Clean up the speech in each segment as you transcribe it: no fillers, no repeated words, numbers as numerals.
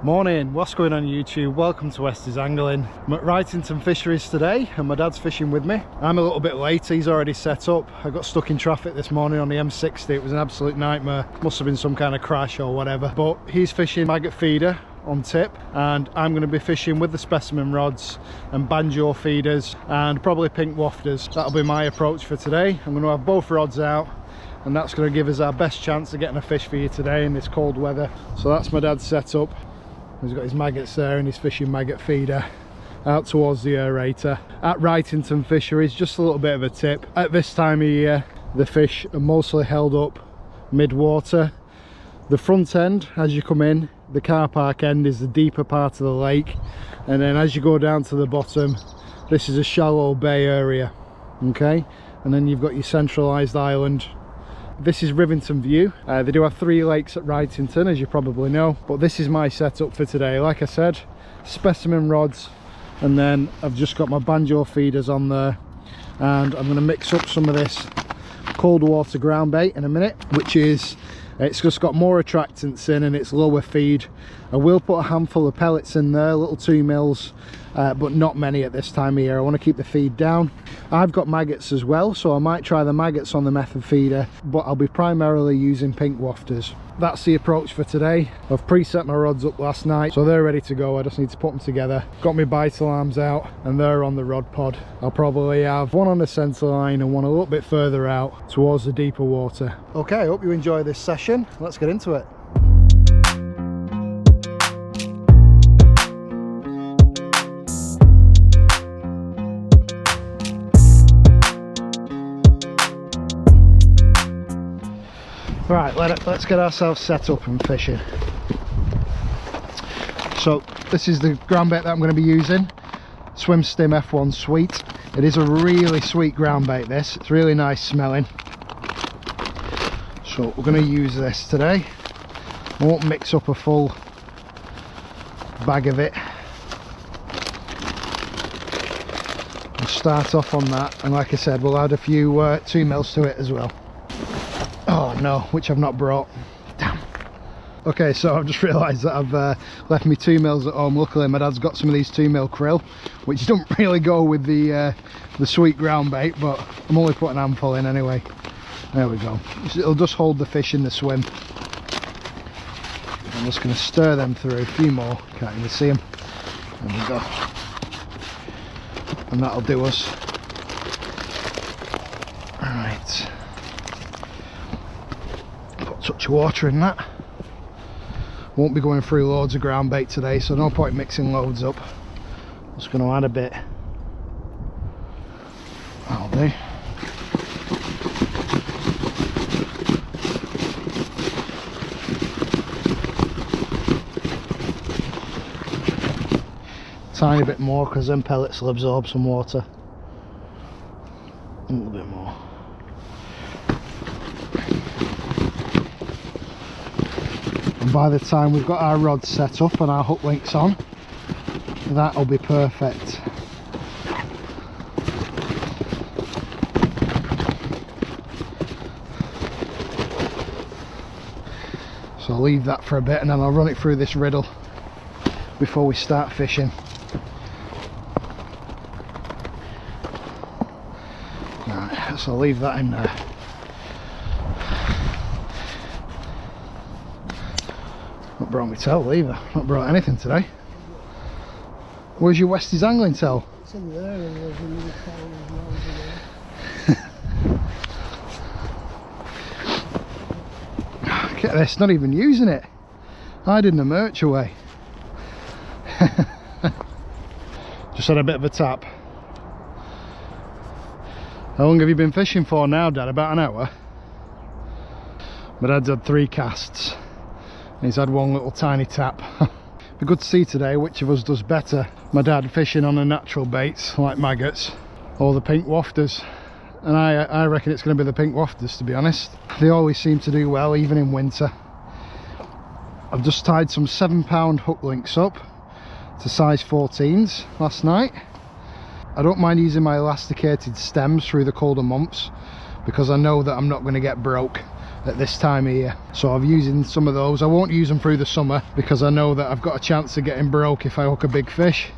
Morning, what's going on YouTube? Welcome to Wafters Angling. I'm at Wrightington Fisheries today and my dad's fishing with me. I'm a little bit late, he's already set up. I got stuck in traffic this morning on the M60, it was an absolute nightmare. Must have been some kind of crash or whatever. But he's fishing maggot feeder on tip and I'm going to be fishing with the specimen rods and banjo feeders and probably pink wafters. That'll be my approach for today. I'm going to have both rods out and that's going to give us our best chance of getting a fish for you today in this cold weather. So that's my dad's setup. He's got his maggots there and he's fishing maggot feeder out towards the aerator at Wrightington Fisheries. Just a little bit of a tip, at this time of year the fish are mostly held up mid-water. The front end, as you come in, the car park end, is the deeper part of the lake, and then as you go down to the bottom, this is a shallow bay area, okay, and then you've got your centralised island. This is Rivington View. They do have 3 lakes at Wrightington, as you probably know, but this is my setup for today. Like I said, specimen rods, and then I've just got my banjo feeders on there, and I'm going to mix up some of this cold water ground bait in a minute, which is, it's just got more attractants in and it's lower feed. I will put a handful of pellets in there, little 2 mils, but not many at this time of year. I want to keep the feed down. I've got maggots as well, so I might try the maggots on the method feeder, but I'll be primarily using pink wafters. That's the approach for today. I've preset my rods up last night, so they're ready to go. I just need to put them together. Got my bite alarms out and they're on the rod pod. I'll probably have one on the centre line and one a little bit further out towards the deeper water. Okay, I hope you enjoy this session. Let's get into it. Right, let's get ourselves set up and fishing. So this is the ground bait that I'm going to be using, Swim Stim F1 Sweet. It is a really sweet ground bait this, it's really nice smelling. So we're going to use this today. I won't mix up a full bag of it. We'll start off on that, and like I said, we'll add a few 2 mils to it as well. Oh no, which I've not brought. Damn. Okay, so I've just realised that I've left me 2 mils at home. Luckily my dad's got some of these 2 mil krill, which don't really go with the sweet ground bait, but I'm only putting a handful in anyway. There we go. It'll just hold the fish in the swim. I'm just going to stir them through, a few more, can't even see them. There we go. And that'll do us. Alright. Touch of water in that. Won't be going through loads of ground bait today, so no point mixing loads up. Just going to add a bit. That'll do. Tiny bit more because then pellets will absorb some water. A little bit more. And by the time we've got our rods set up and our hook links on, that'll be perfect. So I'll leave that for a bit and then I'll run it through this riddle before we start fishing. Right, so I'll leave that in there. Not brought my towel either, not brought anything today. Where's your Wafters angling towel? It's in there and there's another towel as well. Look at this, not even using it. Hiding the merch away. Just had a bit of a tap. How long have you been fishing for now, Dad? About an hour? My dad's had 3 casts. He's had 1 little tiny tap. Be good to see today which of us does better. My dad fishing on the natural baits like maggots or the pink wafters. And I reckon it's going to be the pink wafters, to be honest. They always seem to do well even in winter. I've just tied some 7-pound hook links up to size 14s last night. I don't mind using my elasticated stems through the colder months because I know that I'm not going to get broke at this time of year. So I'm using some of those. I won't use them through the summer because I know that I've got a chance of getting broke if I hook a big fish.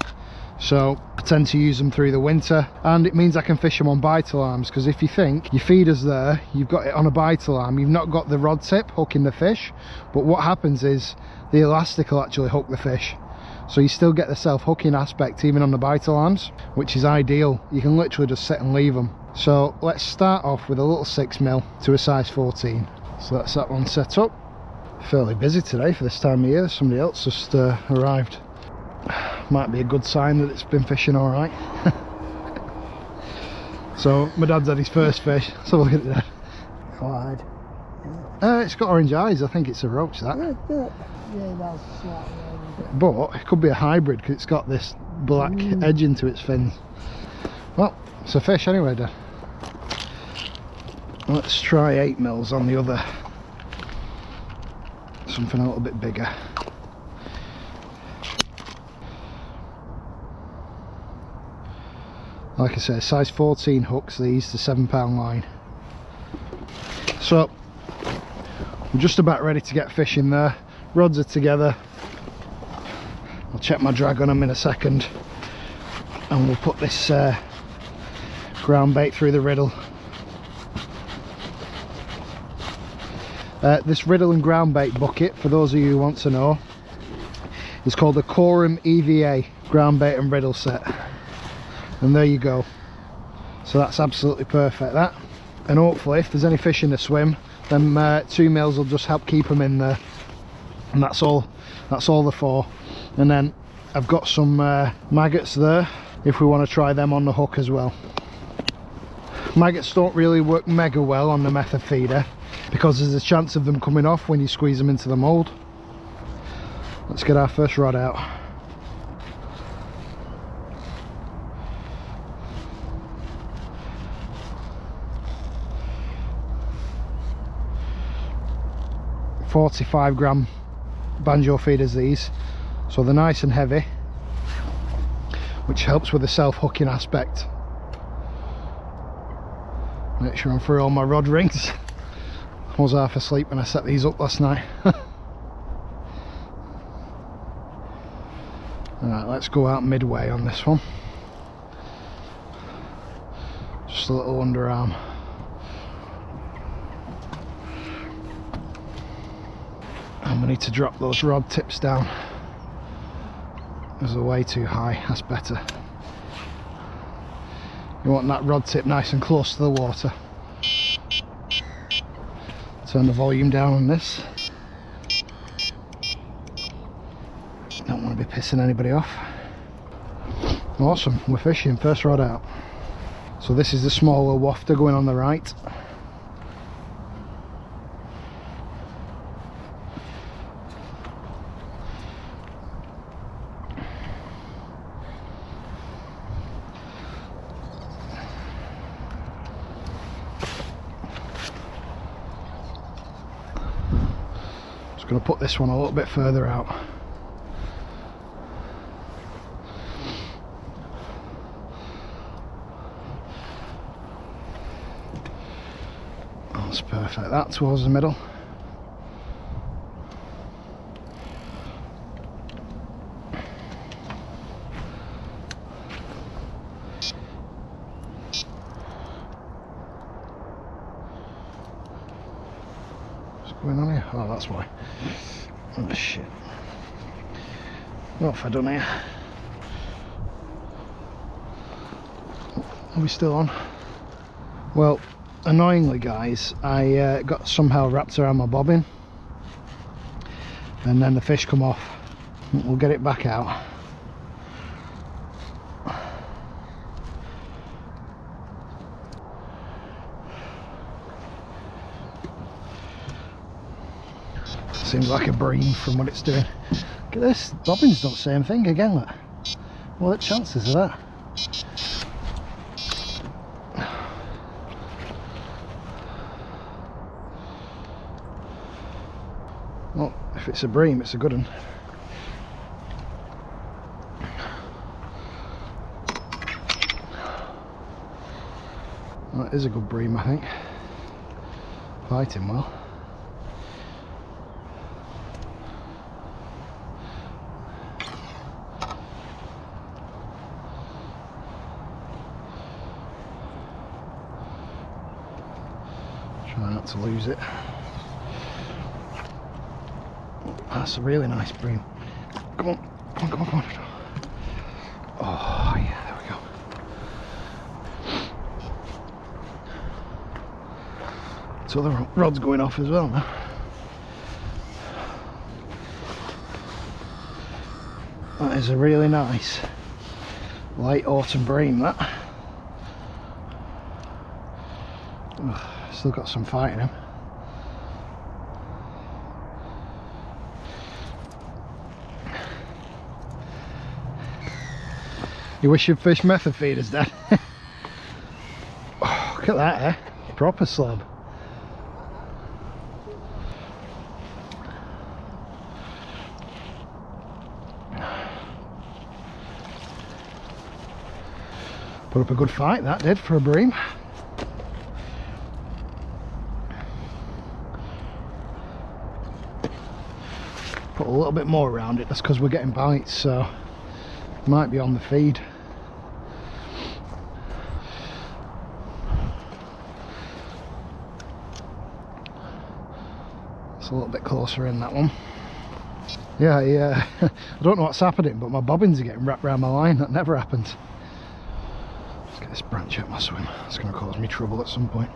So I tend to use them through the winter, and it means I can fish them on bite alarms, because if you think your feeder's there, you've got it on a bite alarm, you've not got the rod tip hooking the fish, but what happens is the elastic will actually hook the fish. So you still get the self-hooking aspect even on the bite alarms, which is ideal. You can literally just sit and leave them. So let's start off with a little 6mm to a size 14. So that's that one set up. Fairly busy today for this time of year. Somebody else just arrived. Might be a good sign that it's been fishing all right. So my dad's had his first fish. Let's have a look at it there. Clyde. It's got orange eyes. I think it's a roach, that. Yeah, that's slightly orange. But it could be a hybrid because it's got this black edge into its fins. Well, it's a fish anyway, Dad. Let's try 8mm on the other. Something a little bit bigger. Like I said, size 14 hooks these to 7-pound line. So we're just about ready to get fishing there. Rods are together. I'll check my drag on them in a second, and we'll put this ground bait through the riddle. This riddle and ground bait bucket, for those of you who want to know, is called a Quorum EVA ground bait and riddle set. And there you go. So that's absolutely perfect, that. And hopefully if there's any fish in the swim, then 2mm will just help keep them in there. And that's all they're for. And then I've got some maggots there if we want to try them on the hook as well. Maggots don't really work mega well on the method feeder because there's a chance of them coming off when you squeeze them into the mould. Let's get our first rod out. .45g banjo feeders these, so they're nice and heavy, which helps with the self-hooking aspect. Make sure I'm through all my rod rings. I was half asleep when I set these up last night. Alright, let's go out midway on this one. Just a little underarm. And we need to drop those rod tips down. Those are way too high, that's better. You want that rod tip nice and close to the water. Turn the volume down on this. Don't want to be pissing anybody off. Awesome, we're fishing, first rod out. So this is the smaller wafter going on the right. Going to put this one a little bit further out. That's perfect, that towards the middle. What's going on here? Oh, that's why. Oh shit. What have I done here? Are we still on? Well, annoyingly guys, I got somehow wrapped around my bobbin and then the fish come off. We'll get it back out. Seems like a bream from what it's doing. Look at this, bobbins don't say anything again. Look. What are the chances of that? Well, if it's a bream, it's a good one. That is a good bream, I think. Fighting well. Try not to lose it. That's a really nice bream. Come on, come on, come on, come on. Oh yeah, there we go. So the rod's going off as well now. That is a really nice late autumn bream, that. Ugh, still got some fight in him. You wish you'd fished method feeders, Dad? Oh, look at that, eh? Proper slob. Put up a good fight, that did, for a bream. Put a little bit more around it, that's because we're getting bites, so might be on the feed. It's a little bit closer in, that one. Yeah, I don't know what's happening, but my bobbins are getting wrapped around my line. That never happens. Let's get this branch out my swim. It's going to cause me trouble at some point.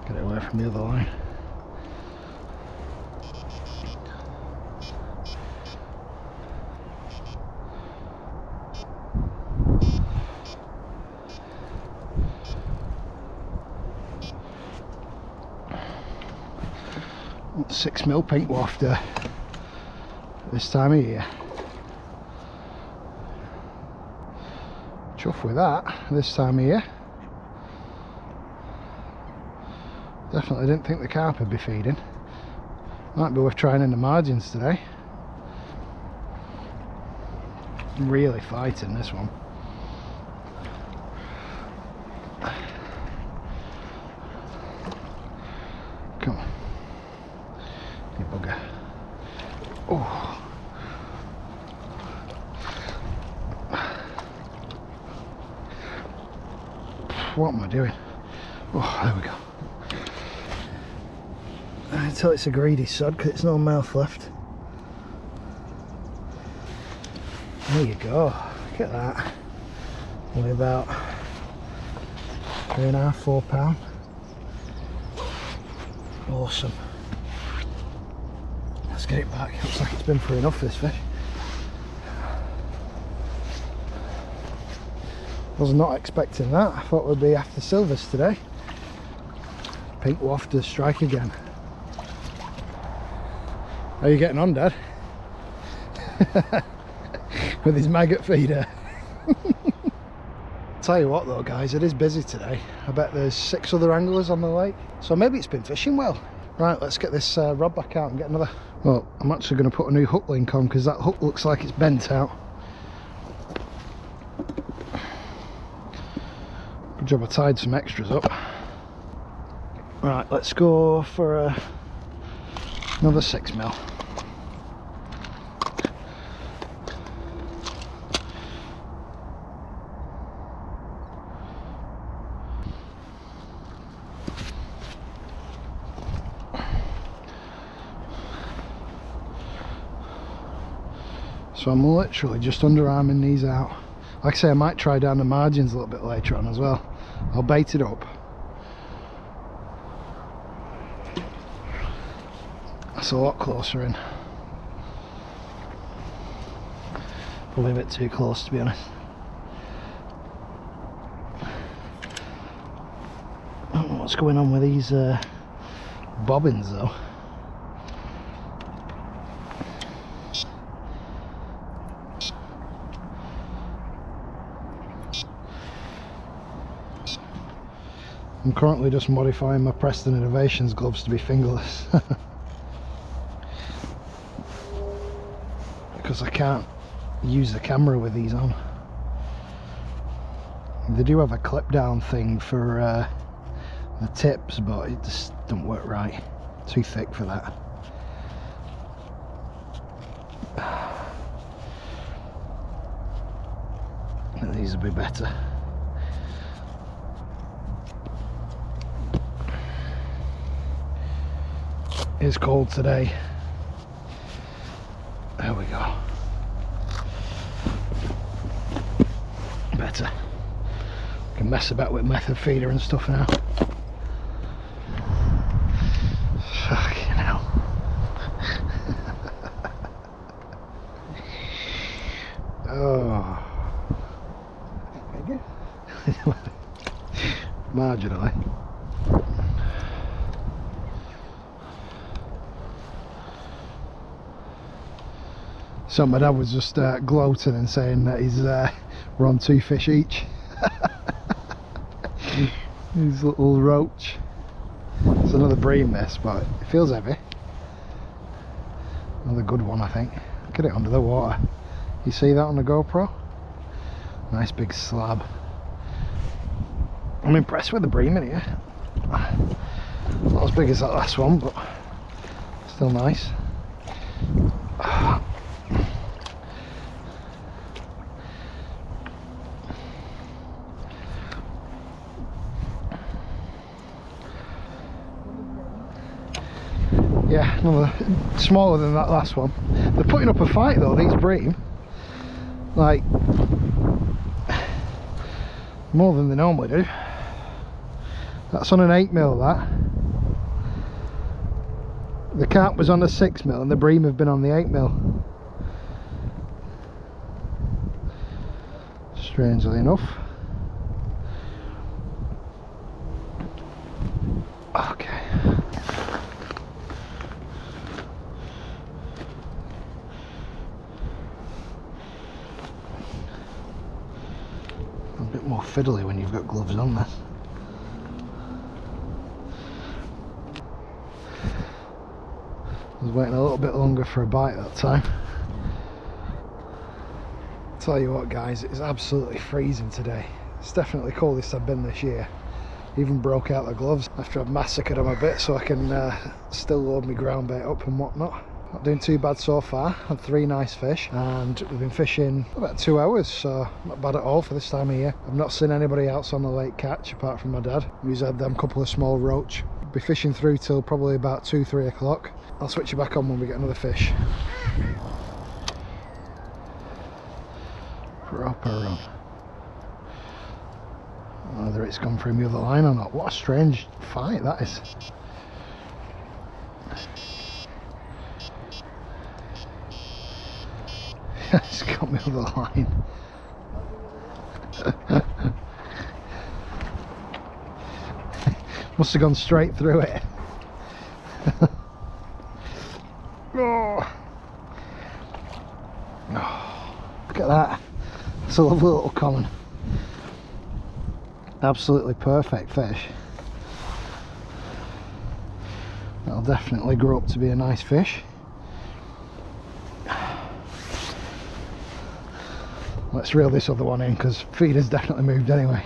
Get it away from the other line. What's 6mm pink wafter this time of year? Chuff with that this time of year. Definitely didn't think the carp would be feeding. Might be worth trying in the margins today. Really fighting this one. Come on. You bugger. Oh. What am I doing? Oh, there we go. Until it's a greedy sod, because it's no mouth left. There you go. Look at that. Only about 3.5, 4 pound. Awesome. Let's get it back. Looks like it's been for enough, this fish. Was not expecting that. I thought we'd be after silvers today. Pink wafters strike again. How are you getting on, Dad? With his maggot feeder. Tell you what though, guys, it is busy today. I bet there's 6 other anglers on the lake, so maybe it's been fishing well. Right, let's get this rod back out and get another. Well, I'm actually going to put a new hook link on because that hook looks like it's bent out. Good job I tied some extras up. Right, let's go for another 6mm. So I'm literally just underarming these out. Like I say, I might try down the margins a little bit later on as well. I'll bait it up. That's a lot closer in. Probably a bit too close, to be honest. I don't know what's going on with these bobbins though. I'm currently just modifying my Preston Innovations gloves to be fingerless. Because I can't use the camera with these on. They do have a clip down thing for the tips, but it just don't work right. Too thick for that. these will be better. It's cold today. There we go. Better. Can mess about with method feeder and stuff now. Fucking hell. Oh. Marginally. So my dad was just gloating and saying that we're on 2 fish each. His little roach. It's another bream this, but it feels heavy. Another good one, I think. Look at it under the water. You see that on the GoPro? Nice big slab. I'm impressed with the bream in here. Not as big as that last one, but still nice. Yeah, another smaller than that last one. They're putting up a fight though, these bream. Like, more than they normally do. That's on an 8mm, that. The carp was on a 6mm and the bream have been on the 8mm. Strangely enough. Okay. A bit more fiddly when you've got gloves on this. I was waiting a little bit longer for a bite that time. Tell you what guys, it's absolutely freezing today. It's definitely the coldest I've been this year. Even broke out the gloves after I've massacred them a bit so I can still load my ground bait up and whatnot. Not doing too bad so far. Had 3 nice fish and we've been fishing about 2 hours, so not bad at all for this time of year. I've not seen anybody else on the lake catch apart from my dad. He's had them couple of small roach. Be fishing through till probably about 2-3 o'clock. I'll switch you back on when we get another fish. Proper run. Whether it's gone through the other line or not. What a strange fight that is. It's got me over the line. Must have gone straight through it. Oh. Oh, look at that. It's a lovely little common. Absolutely perfect fish. That'll definitely grow up to be a nice fish. Let's reel this other one in because feeder's definitely moved anyway.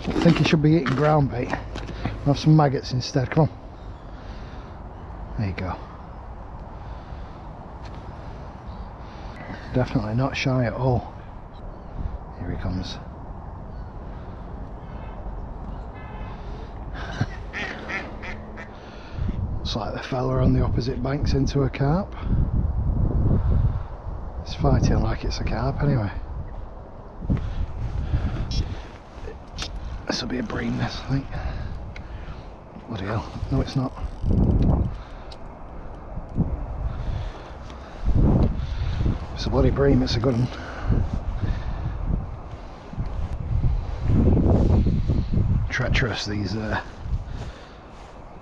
I think he should be eating ground bait. We'll have some maggots instead. Come on. There you go. Definitely not shy at all. Here he comes. Looks like the fella on the opposite bank's into a carp. It's fighting like it's a carp anyway. This will be a bream, this, I think. Bloody hell. No, it's not. It's a bloody bream, it's a good one. Treacherous, these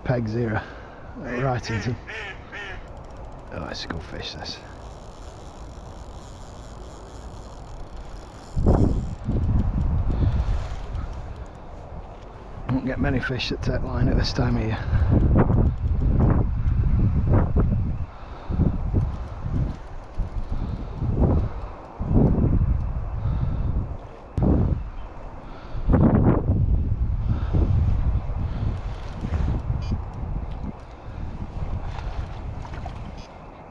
pegs here at Wrightington. Oh, it's a good fish, this. Won't get many fish that take line at this time of year.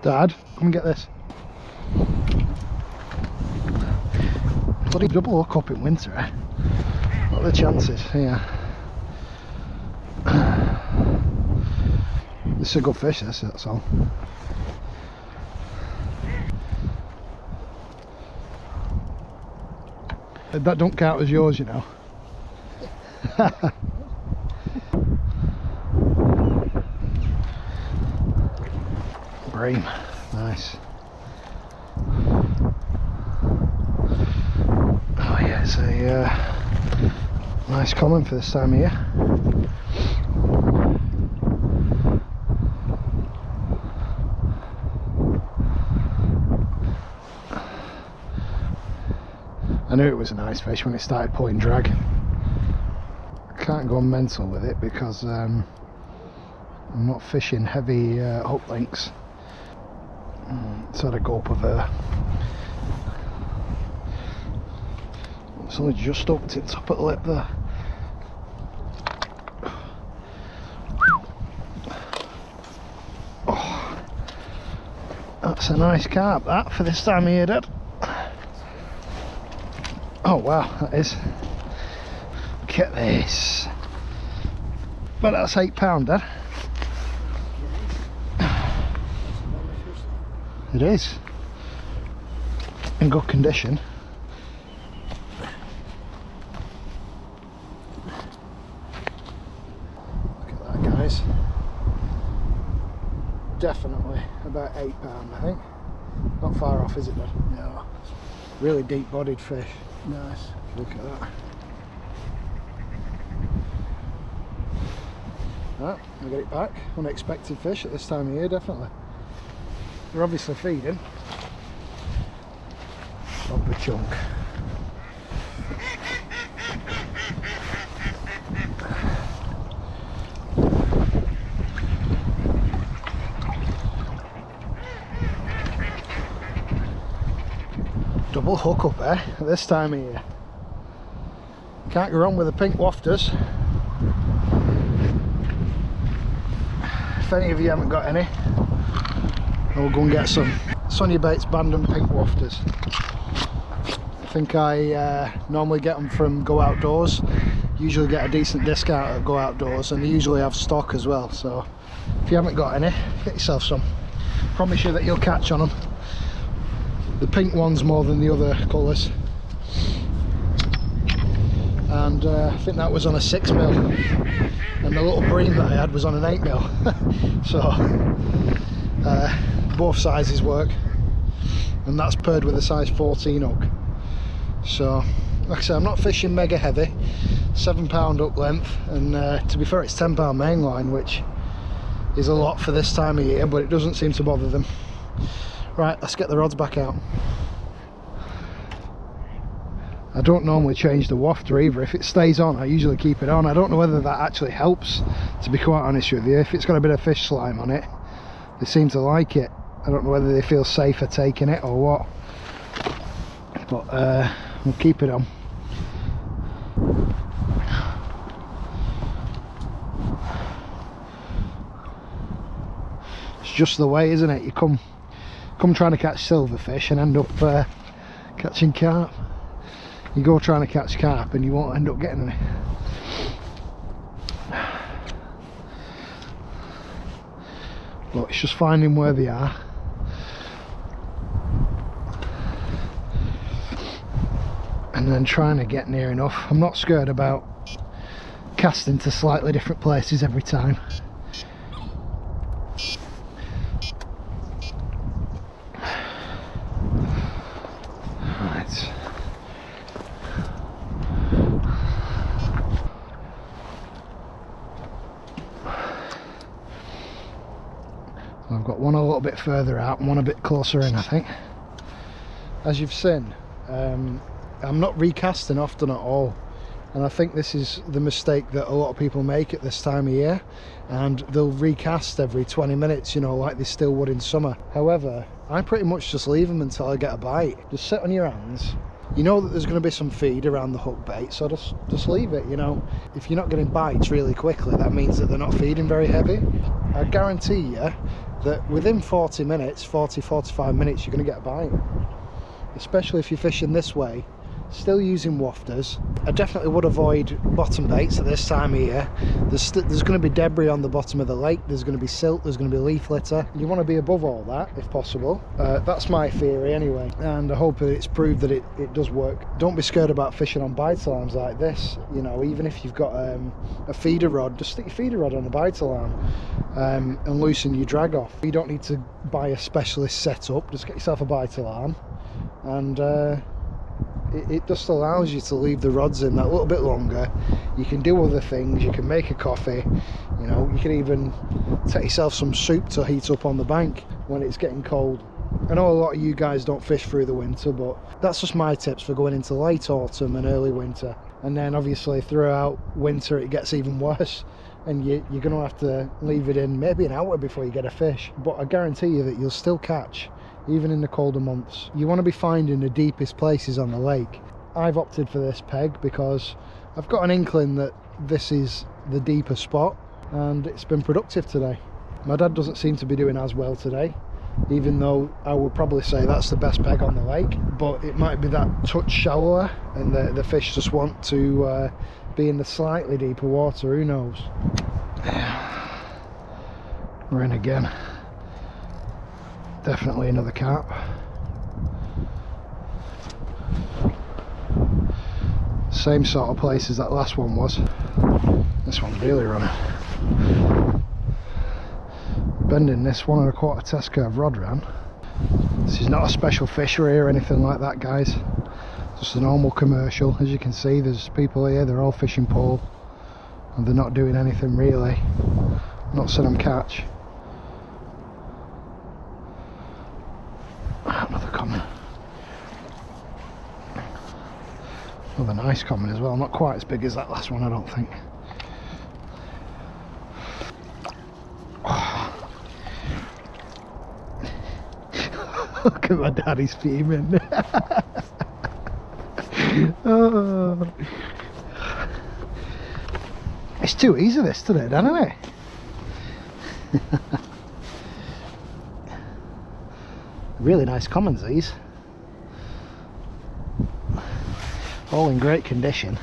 Dad, come and get this. Bloody double hook up in winter, eh? What are the chances? Yeah. This is a good fish, this, that's all. That don't count as yours, you know. Bream, nice. Oh yeah, it's a nice common for this time of year. I knew it was a nice fish when it started pulling drag. I can't go mental with it because I'm not fishing heavy hook lengths. It's had a gulp of air. It's only just up to the top of the lip there. Oh, that's a nice carp, that, for this time of year, Dad. Oh wow, that is. Look at this. But that's £8, Dad. It is. In good condition. Look at that, guys. Definitely about £8, I think. Not far off, is it, Dad? No. Really deep bodied fish. Nice. Look at that. Right, I'll get it back. Unexpected fish at this time of year, definitely. They're obviously feeding. Bumper chunk. Double hook up there at this time of year. Can't go wrong with the pink wafters. If any of you haven't got any, I'll go and get some. Sonubaits Bandon pink wafters. I think I normally get them from Go Outdoors. Usually get a decent discount at Go Outdoors, and they usually have stock as well. So if you haven't got any, get yourself some. Promise you that you'll catch on them. The pink one's more than the other colours. And I think that was on a 6mm, and the little bream that I had was on an 8mm. So both sizes work, and that's paired with a size 14 hook. So like I said, I'm not fishing mega heavy. £7 hook length, and to be fair, it's £10 mainline, which is a lot for this time of year, but it doesn't seem to bother them. Right, let's get the rods back out. I don't normally change the wafter either. If it stays on, I usually keep it on. I don't know whether that actually helps, to be quite honest with you. If it's got a bit of fish slime on it, they seem to like it. I don't know whether they feel safer taking it or what, but we'll keep it on. It's just the way, isn't it? You come trying to catch silverfish and end up catching carp. You go trying to catch carp and you won't end up getting any. But it's just finding where they are. And then trying to get near enough. I'm not scared about casting to slightly different places every time. I've got one a little bit further out and one a bit closer in, I think. As you've seen, I'm not recasting often at all, and I think this is the mistake that a lot of people make at this time of year, and they'll recast every 20 minutes, you know, like they still would in summer. However, I pretty much just leave them until I get a bite. Just sit on your hands. You know that there's going to be some feed around the hook bait, so just leave it, you know. If you're not getting bites really quickly, that means that they're not feeding very heavy. I guarantee you that within 40 minutes, 45 minutes, you're going to get a bite. Especially if you're fishing this way, Still using wafters. I definitely would avoid bottom baits at this time of year. There's going to be debris on the bottom of the lake, there's going to be silt, there's going to be leaf litter. You want to be above all that if possible. That's my theory anyway, and I hope that it's proved that it does work. Don't be scared about fishing on bite alarms like this. You know, even if you've got a feeder rod, just stick your feeder rod on the bite alarm and loosen your drag off. You don't need to buy a specialist setup, just get yourself a bite alarm, and it just allows you to leave the rods in that little bit longer. You can do other things, you can make a coffee, you know, you can even take yourself some soup to heat up on the bank when it's getting cold. I know a lot of you guys don't fish through the winter, but that's just my tips for going into late autumn and early winter. And then obviously throughout winter it gets even worse, and you're going to have to leave it in maybe an hour before you get a fish. But I guarantee you that you'll still catch even in the colder months. You want to be finding the deepest places on the lake. I've opted for this peg because I've got an inkling that this is the deeper spot, and it's been productive today. My dad doesn't seem to be doing as well today, even though I would probably say that's the best peg on the lake, but it might be that touch shallower and the fish just want to be in the slightly deeper water, who knows. We're in again. Definitely another carp. Same sort of place as that last one was. This one's really running. Bending this 1 1/4 test curve rod round. This is not a special fishery or anything like that, guys. Just a normal commercial. As you can see, there's people here, they're all fishing pole, and they're not doing anything really. Not seen them catch. Another common. Another nice common as well, not quite as big as that last one, I don't think. Oh. Look at my daddy's fuming. Oh. It's too easy this today, isn't it? Really nice commons, these. All in great condition.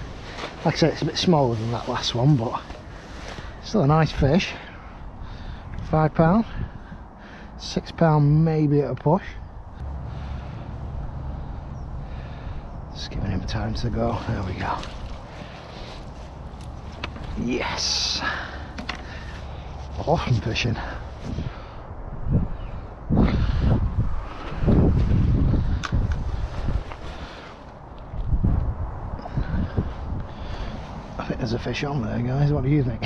Like I said, it's a bit smaller than that last one, but still a nice fish. £5, £6 maybe at a push. Just giving him time to go. There we go. Yes. Awesome fishing. I think there's a fish on there, guys. What do you think?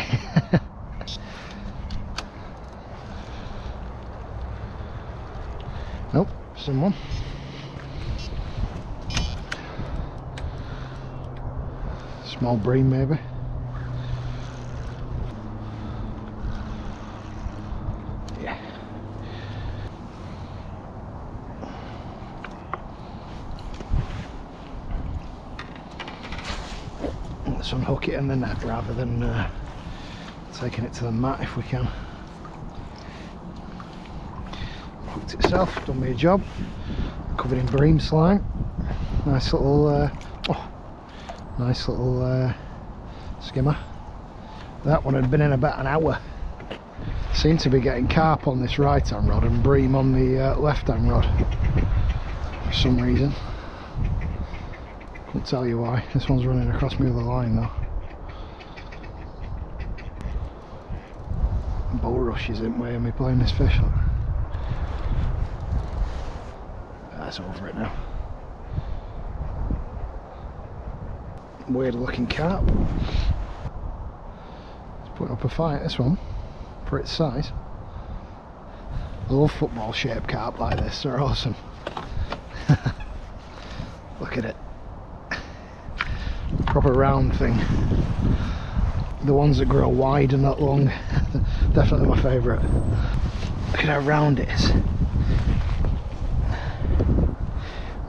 Nope, someone. Small bream maybe. Yeah. Let's unhook it in the net rather than taking it to the mat if we can. Hooked itself, done me a job. Covered in bream slime. Nice little skimmer. That one had been in about an hour. Seemed to be getting carp on this right hand rod and bream on the left hand rod for some reason. Couldn't tell you why. This one's running across me with a line though. Bulrush isn't weighing me playing this fish. That's over it now. Weird looking carp. It's putting up a fight, this one, for its size. I love football shaped carp like this, they're awesome. Look at it. Proper round thing. The ones that grow wide and not long, definitely my favourite. Look at how round it is.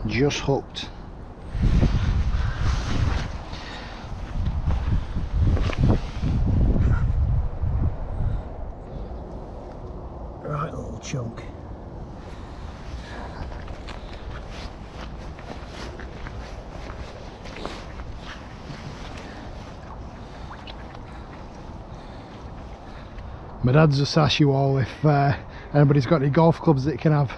Just hooked. Right little chunk. My dad's just asked you all if anybody's got any golf clubs that he can have.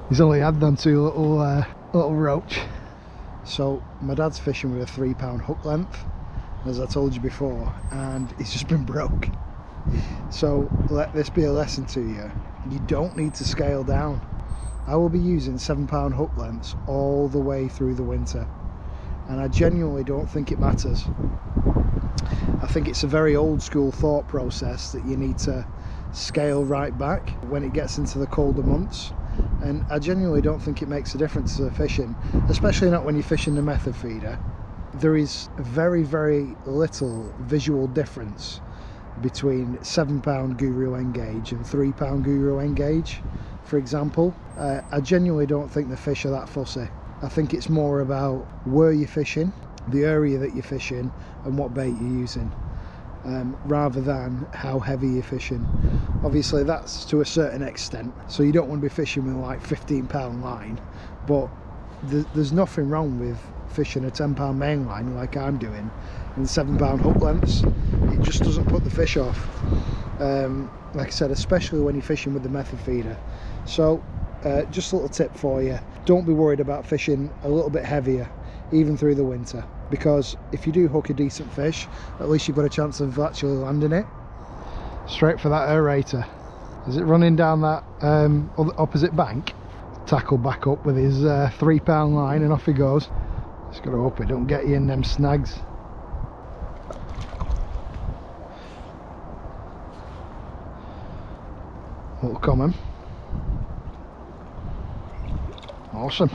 He's only had them two little roach. So my dad's fishing with a 3-pound hook length, as I told you before, and he's just been broke. So let this be a lesson to you. You don't need to scale down. I will be using 7-pound hook lengths all the way through the winter, and I genuinely don't think it matters. I think it's a very old school thought process that you need to scale right back when it gets into the colder months, and I genuinely don't think it makes a difference to the fishing, especially not when you're fishing the method feeder. There is very, very little visual difference between 7-pound Guru Engage and 3-pound Guru Engage, for example. I genuinely don't think the fish are that fussy. I think it's more about where you're fishing, the area that you're fishing, and what bait you're using, rather than how heavy you're fishing. Obviously that's to a certain extent, so you don't want to be fishing with like 15-pound line, but there's nothing wrong with fishing a 10-pound main line like I'm doing and 7-pound hook lengths. It just doesn't put the fish off, like I said, especially when you're fishing with the method feeder. So just a little tip for you: don't be worried about fishing a little bit heavier even through the winter, because if you do hook a decent fish, at least you've got a chance of actually landing it. Straight for that aerator. Is it running down that opposite bank? Tackle back up with his 3-pound line, and off he goes. Just gotta hope it don't get you in them snags. Little common. Awesome.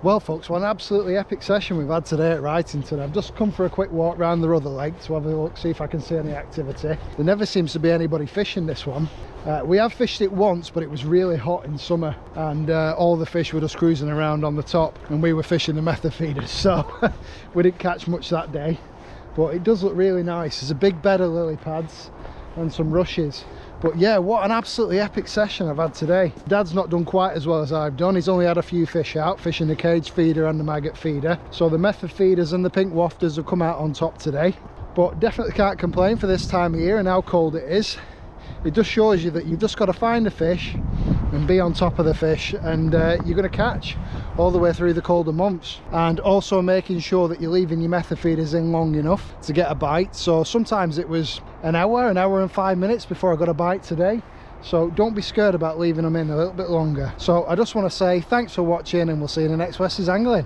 Well folks, what an absolutely epic session we've had today at Wrightington. I've just come for a quick walk round the other lake to have a look, see if I can see any activity. There never seems to be anybody fishing this one. We have fished it once, but it was really hot in summer, and all the fish were just cruising around on the top, and we were fishing the method feeders, so we didn't catch much that day. But it does look really nice. There's a big bed of lily pads and some rushes. But yeah, what an absolutely epic session I've had today. Dad's not done quite as well as I've done. He's only had a few fish out, fishing the cage feeder and the maggot feeder. So the method feeders and the pink wafters have come out on top today. But definitely can't complain for this time of year and how cold it is. It just shows you that you've just got to find a fish and be on top of the fish, and you're going to catch all the way through the colder months. And also making sure that you're leaving your method feeders in long enough to get a bite. So sometimes it was an hour and 5 minutes before I got a bite today. So don't be scared about leaving them in a little bit longer. So I just want to say thanks for watching, and we'll see you in the next Westies Angling.